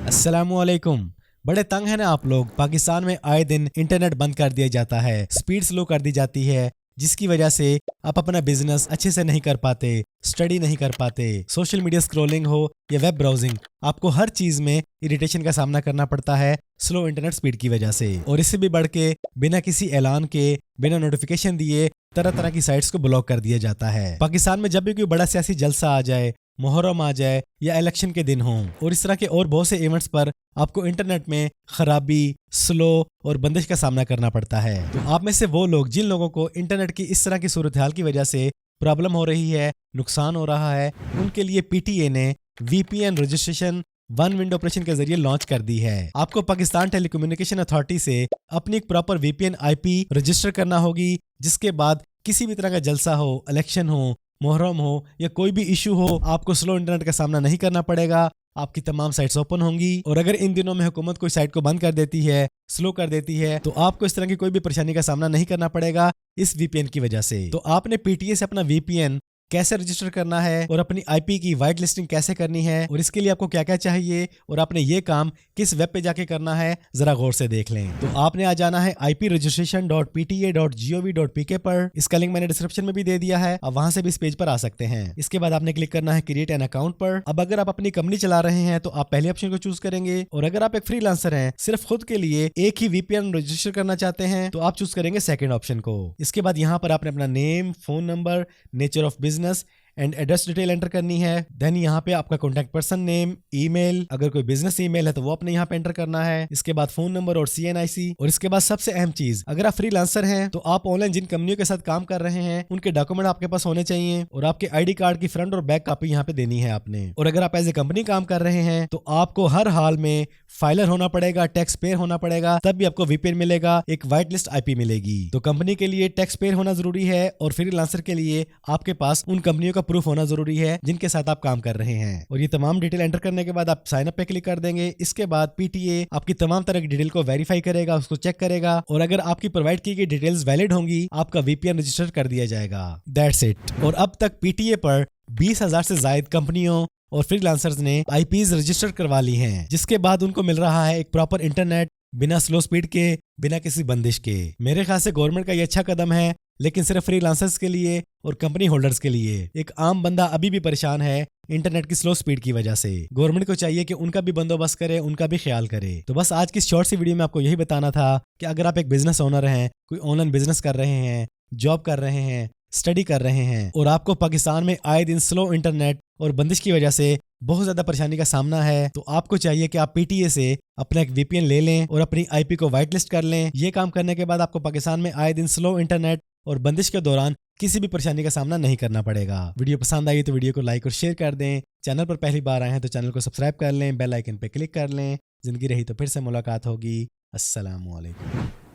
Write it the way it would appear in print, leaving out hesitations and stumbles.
अस्सलामुअलैकुम। बड़े तंग हैं ना आप लोग। पाकिस्तान में आए दिन इंटरनेट बंद कर दिया जाता है, स्पीड स्लो कर दी जाती है, जिसकी वजह से आप अपना बिजनेस अच्छे से नहीं कर पाते, स्टडी नहीं कर पाते, सोशल मीडिया स्क्रॉलिंग हो या वेब ब्राउजिंग, आपको हर चीज में इरिटेशन का सामना करना पड़ता है स्लो इंटरनेट स्पीड की वजह से। और इससे भी बढ़ के बिना किसी ऐलान के, बिना नोटिफिकेशन दिए तरह तरह की साइट्स को ब्लॉक कर दिया जाता है। पाकिस्तान में जब भी कोई बड़ा सियासी जलसा आ जाए, मुहर्रम आ जाए या इलेक्शन के दिन हों और इस तरह के और बहुत से इवेंट्स पर आपको इंटरनेट में खराबी, स्लो और बंदिश का सामना करना पड़ता है। तो आप में से वो लोग जिन लोगों को इंटरनेट की इस तरह की सूरत हाल की वजह से प्रॉब्लम हो रही है, नुकसान हो रहा है, उनके लिए पीटीए ने VPN registration one window operation के जरिए लॉन्च कर दी है। आपको पाकिस्तान टेलीकम्युनिकेशन अथॉरिटी से अपनी एक प्रॉपर वीपीएन आईपी रजिस्टर करना होगी, जिसके बाद किसी भी तरह का जलसा हो, इलेक्शन हो, मुहर्रम हो या कोई भी इशू हो, आपको स्लो इंटरनेट का सामना नहीं करना पड़ेगा। आपकी तमाम साइट्स ओपन होंगी और अगर इन दिनों में हुकूमत कोई साइट को बंद कर देती है, स्लो कर देती है, तो आपको इस तरह की कोई भी परेशानी का सामना नहीं करना पड़ेगा इस वीपीएन की वजह से। तो आपने पीटीए से अपना वीपीएन कैसे रजिस्टर करना है और अपनी आईपी की वाइट लिस्टिंग कैसे करनी है और इसके लिए आपको क्या क्या चाहिए और आपने ये काम किस वेब पे जाके करना है, जरा गौर से देख लें। तो आपने आ जाना है ipregistration.pta.gov.pk पर। इसका लिंक मैंने डिस्क्रिप्शन में भी दे दिया है, आप वहां से भी इस पेज पर आ सकते हैं। इसके बाद आपने क्लिक करना है क्रिएट एन अकाउंट पर। अब अगर आप अपनी कंपनी चला रहे हैं तो आप पहले ऑप्शन को चूज करेंगे और अगर आप एक फ्रीलांसर हैं, सिर्फ खुद के लिए एक ही वीपीएन रजिस्टर करना चाहते हैं, तो आप चूज करेंगे सेकंड ऑप्शन को। इसके बाद यहाँ पर आपने अपना name, phone number, nature of business and address detail enter करनी है। देन यहाँ पे आपका कॉन्टैक्ट पर्सन नेम, ईमेल, अगर कोई बिजनेस ईमेल है तो वो अपने यहाँ पे एंटर करना है। इसके बाद फोन नंबर और CNIC। और इसके बाद सबसे अहम चीज, अगर आप फ्रीलांसर हैं तो आप ऑनलाइन जिन कंपनियों के साथ काम कर रहे हैं उनके डॉक्यूमेंट आपके पास होने चाहिए और आपके आईडी कार्ड की फ्रंट और बैक कॉपी यहाँ पे देनी है आपने। और अगर आप एज ए कंपनी काम कर रहे हैं तो आपको हर हाल में फाइलर होना पड़ेगा, टैक्स पेयर होना पड़ेगा, तब भी आपको वीपीएन मिलेगा, एक व्हाइट लिस्ट आईपी मिलेगी। तो कंपनी के लिए टैक्स पेयर होना जरूरी है और फ्रीलांसर के लिए आपके पास उन कंपनियों का प्रूफ होना जरूरी है जिनके साथ आप काम कर रहे हैं। और ये तमाम डिटेल एंटर करने के बाद आप साइन अप पे क्लिक कर देंगे। इसके बाद पीटीए आपकी तमाम तरह की डिटेल को वेरीफाई करेगा, उसको चेक करेगा और अगर आपकी प्रोवाइड की गई डिटेल्स वैलिड होंगी, आपका वीपीएन रजिस्टर कर दिया जाएगा। That's it. और अब तक पीटीए पर 20,000 से ज्यादा कंपनियों और फ्रीलांसर्स ने आईपीज रजिस्टर करवा ली हैं, जिसके बाद उनको मिल रहा है एक प्रॉपर इंटरनेट बिना स्लो स्पीड के, बिना किसी बंदिश के। मेरे ख्याल से गवर्नमेंट का ये अच्छा कदम है, लेकिन सिर्फ फ्रीलांसर्स के लिए और कंपनी होल्डर्स के लिए। एक आम बंदा अभी भी परेशान है इंटरनेट की स्लो स्पीड की वजह से। गवर्नमेंट को चाहिए कि उनका भी बंदोबस्त करे, उनका भी ख्याल करे। तो बस आज की शॉर्ट सी वीडियो में आपको यही बताना था कि अगर आप एक बिजनेस ओनर हैं, कोई ऑनलाइन बिजनेस कर रहे हैं, जॉब कर रहे हैं, स्टडी कर रहे हैं और आपको पाकिस्तान में आए दिन स्लो इंटरनेट और बंदिश की वजह से बहुत ज्यादा परेशानी का सामना है, तो आपको चाहिए कि आप पीटीए से अपना एक वीपीएन ले लें और अपनी आईपी को व्हाइट लिस्ट कर लें। ये काम करने के बाद आपको पाकिस्तान में आए दिन स्लो इंटरनेट और बंदिश के दौरान किसी भी परेशानी का सामना नहीं करना पड़ेगा। वीडियो पसंद आई तो वीडियो को लाइक और शेयर कर दें। चैनल पर पहली बार आए हैं तो चैनल को सब्सक्राइब कर लें, बेल आइकन पे क्लिक कर लें। जिंदगी रही तो फिर से मुलाकात होगी। अस्सलामुअलैकुम।